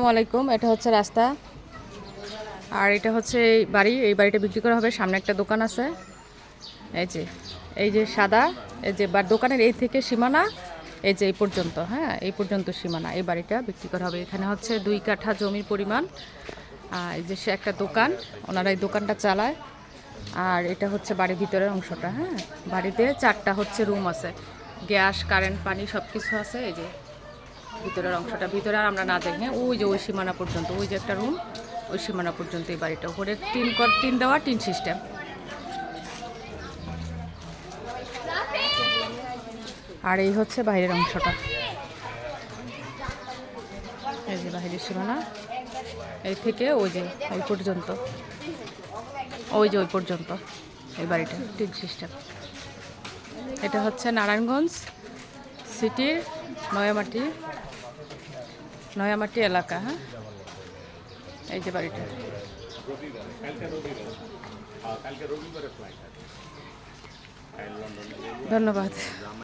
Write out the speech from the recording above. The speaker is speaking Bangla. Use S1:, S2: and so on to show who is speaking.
S1: আসসালামু আলাইকুম। এটা হচ্ছে রাস্তা আর এটা হচ্ছে বাড়ি। এই বাড়িটা বিক্রি করা হবে। সামনে একটা দোকান আছে। এই যে সাদা, এই যে দোকানের এই থেকে সীমানা, এই যে এই পর্যন্ত, হ্যাঁ, এই পর্যন্ত সীমানা। এই বাড়িটা বিক্রি করা হবে। এখানে হচ্ছে 2 কাঠা জমির পরিমাণ। এই যে সে একটা দোকান, ওনারা এই দোকানটা চালায়। আর এটা হচ্ছে বাড়ির ভিতরের অংশটা। হ্যাঁ, বাড়িতে 4টা হচ্ছে রুম আছে, গ্যাস, কারেন্ট, পানি সব কিছু আছে। এই যে ভিতরের অংশটা, ভিতরে আর আমরা না যাই। হ্যাঁ, ওই যে ওই সীমানা পর্যন্ত, ওই যে একটা রুম, ওই সীমানা পর্যন্ত এই বাড়িটা। উপরে টিন দেওয়া, টিন সিস্টেম। আর এই হচ্ছে বাইরের অংশটা। এই যে বাহিরের সীমানা, এই থেকে ওই যে ওই পর্যন্ত, ওই যে ওই পর্যন্ত এই বাড়িটা টিন সিস্টেম। এটা হচ্ছে নারায়ণগঞ্জ সিটির নয়ামাটি এলাকা। হ্যাঁ, এই যে বাড়িটা। ধন্যবাদ।